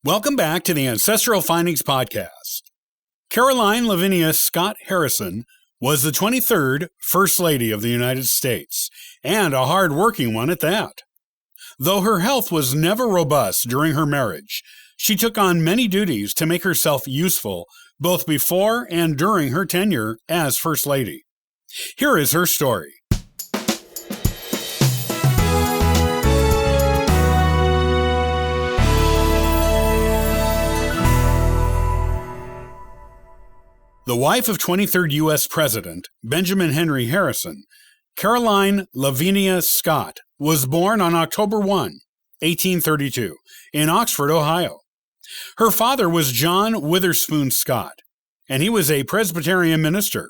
Welcome back to the Ancestral Findings Podcast. Caroline Lavinia Scott Harrison was the 23rd First Lady of the United States, and a hard-working one at that. Though her health was never robust during her marriage, she took on many duties to make herself useful both before and during her tenure as First Lady. Here is her story. The wife of 23rd U.S. President Benjamin Henry Harrison, Caroline Lavinia Scott, was born on October 1, 1832, in Oxford, Ohio. Her father was John Witherspoon Scott, and he was a Presbyterian minister.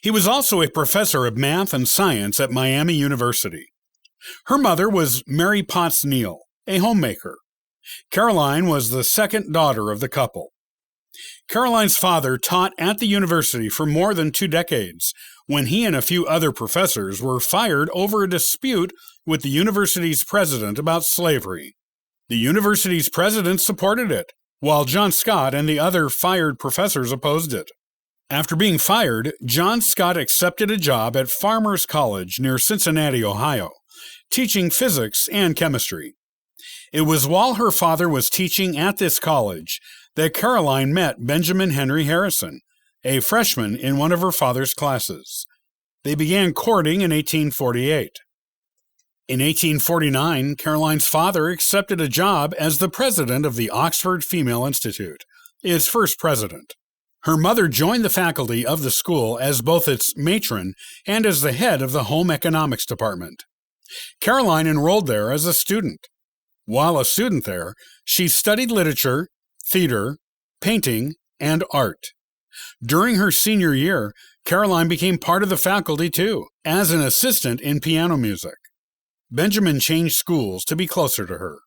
He was also a professor of math and science at Miami University. Her mother was Mary Potts Neal, a homemaker. Caroline was the second daughter of the couple. Caroline's father taught at the university for more than 2 decades when he and a few other professors were fired over a dispute with the university's president about slavery. The university's president supported it, while John Scott and the other fired professors opposed it. After being fired, John Scott accepted a job at Farmers College near Cincinnati, Ohio, teaching physics and chemistry. It was while her father was teaching at this college that Caroline met Benjamin Henry Harrison, a freshman in one of her father's classes. They began courting in 1848. In 1849, Caroline's father accepted a job as the president of the Oxford Female Institute, its first president. Her mother joined the faculty of the school as both its matron and as the head of the home economics department. Caroline enrolled there as a student. While a student there, she studied literature, theater, painting, and art. During her senior year, Caroline became part of the faculty too, as an assistant in piano music. Benjamin changed schools to be closer to her.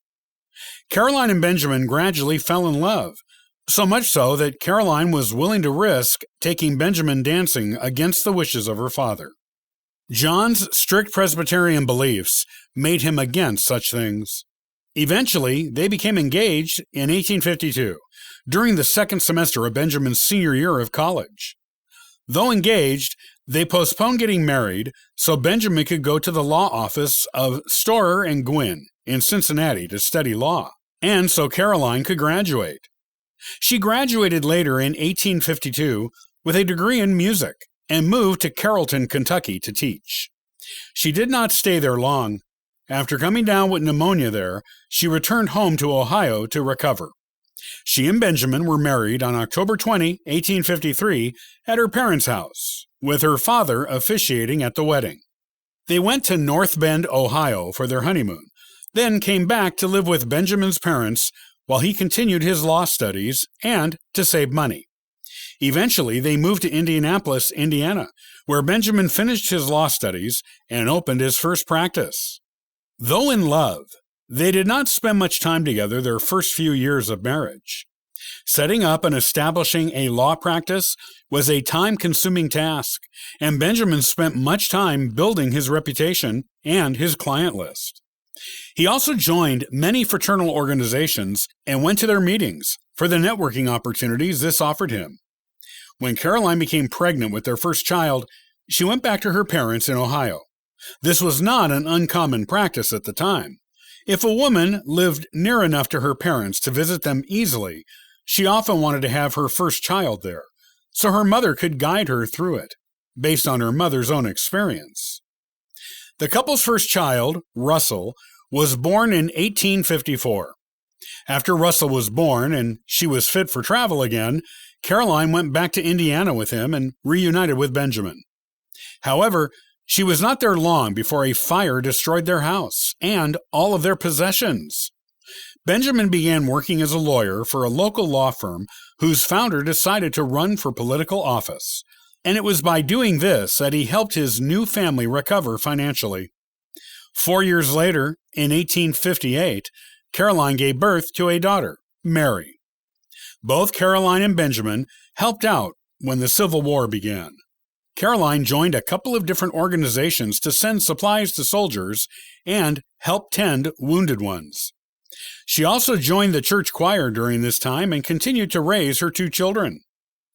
Caroline and Benjamin gradually fell in love, so much so that Caroline was willing to risk taking Benjamin dancing against the wishes of her father. John's strict Presbyterian beliefs made him against such things. Eventually, they became engaged in 1852, during the second semester of Benjamin's senior year of college. Though engaged, they postponed getting married so Benjamin could go to the law office of Storer and Gwynn in Cincinnati to study law, and so Caroline could graduate. She graduated later in 1852 with a degree in music and moved to Carrollton, Kentucky to teach. She did not stay there long. After coming down with pneumonia there, she returned home to Ohio to recover. She and Benjamin were married on October 20, 1853, at her parents' house, with her father officiating at the wedding. They went to North Bend, Ohio for their honeymoon, then came back to live with Benjamin's parents while he continued his law studies and to save money. Eventually, they moved to Indianapolis, Indiana, where Benjamin finished his law studies and opened his first practice. Though in love, they did not spend much time together their first few years of marriage. Setting up and establishing a law practice was a time-consuming task, and Benjamin spent much time building his reputation and his client list. He also joined many fraternal organizations and went to their meetings for the networking opportunities this offered him. When Caroline became pregnant with their first child, she went back to her parents in Ohio. This was not an uncommon practice at the time. If a woman lived near enough to her parents to visit them easily, she often wanted to have her first child there, so her mother could guide her through it, based on her mother's own experience. The couple's first child, Russell, was born in 1854. After Russell was born and she was fit for travel again, Caroline went back to Indiana with him and reunited with Benjamin. However, she was not there long before a fire destroyed their house and all of their possessions. Benjamin began working as a lawyer for a local law firm whose founder decided to run for political office, and it was by doing this that he helped his new family recover financially. 4 years later, in 1858, Caroline gave birth to a daughter, Mary. Both Caroline and Benjamin helped out when the Civil War began. Caroline joined a couple of different organizations to send supplies to soldiers and help tend wounded ones. She also joined the church choir during this time and continued to raise her 2 children.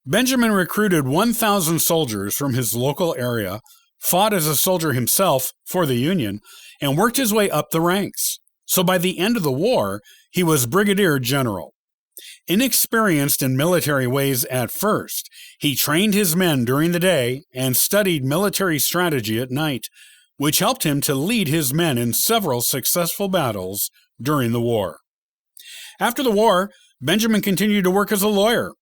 Benjamin recruited 1,000 soldiers from his local area, fought as a soldier himself for the Union, and worked his way up the ranks. So by the end of the war, he was brigadier general. Inexperienced in military ways at first, he trained his men during the day and studied military strategy at night, which helped him to lead his men in several successful battles during the war. After the war, Benjamin continued to work as a lawyer.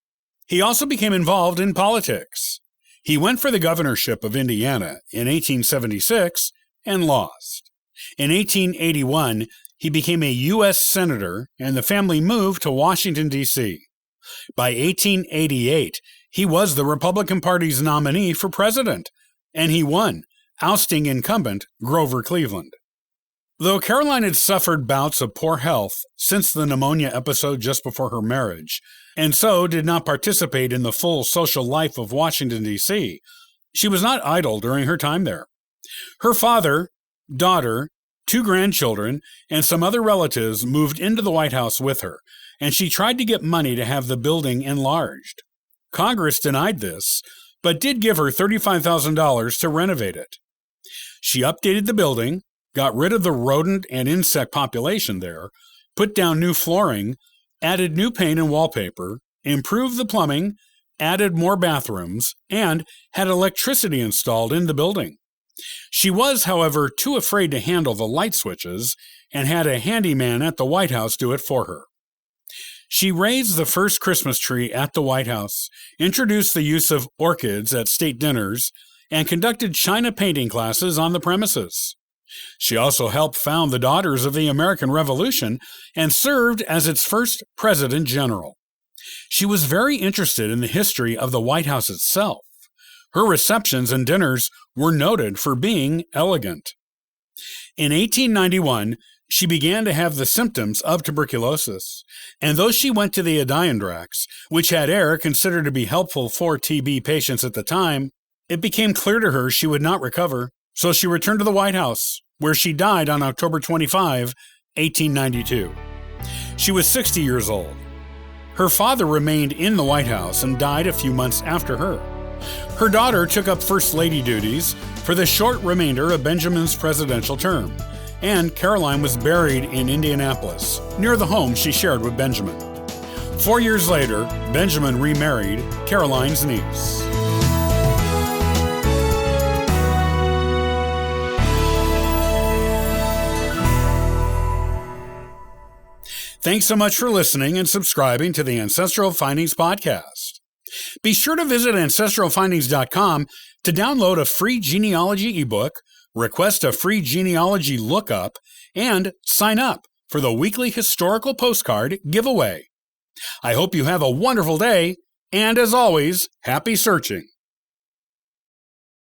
He also became involved in politics. He went for the governorship of Indiana in 1876 and lost. In 1881, he became a U.S. Senator, and the family moved to Washington, D.C. By 1888, he was the Republican Party's nominee for president, and he won, ousting incumbent Grover Cleveland. Though Caroline had suffered bouts of poor health since the pneumonia episode just before her marriage, and so did not participate in the full social life of Washington, D.C., she was not idle during her time there. Her father, daughter, 2 grandchildren, and some other relatives moved into the White House with her, and she tried to get money to have the building enlarged. Congress denied this, but did give her $35,000 to renovate it. She updated the building, got rid of the rodent and insect population there, put down new flooring, added new paint and wallpaper, improved the plumbing, added more bathrooms, and had electricity installed in the building. She was, however, too afraid to handle the light switches and had a handyman at the White House do it for her. She raised the first Christmas tree at the White House, introduced the use of orchids at state dinners, and conducted china painting classes on the premises. She also helped found the Daughters of the American Revolution and served as its first president general. She was very interested in the history of the White House itself. Her receptions and dinners were noted for being elegant. In 1891, she began to have the symptoms of tuberculosis, and though she went to the Adirondack, which had air considered to be helpful for TB patients at the time, it became clear to her she would not recover, so she returned to the White House, where she died on October 25, 1892. She was 60 years old. Her father remained in the White House and died a few months after her. Her daughter took up First Lady duties for the short remainder of Benjamin's presidential term, and Caroline was buried in Indianapolis, near the home she shared with Benjamin. 4 years later, Benjamin remarried Caroline's niece. Thanks so much for listening and subscribing to the Ancestral Findings podcast. Be sure to visit ancestralfindings.com to download a free genealogy ebook, request a free genealogy lookup, and sign up for the weekly historical postcard giveaway. I hope you have a wonderful day, and as always, happy searching.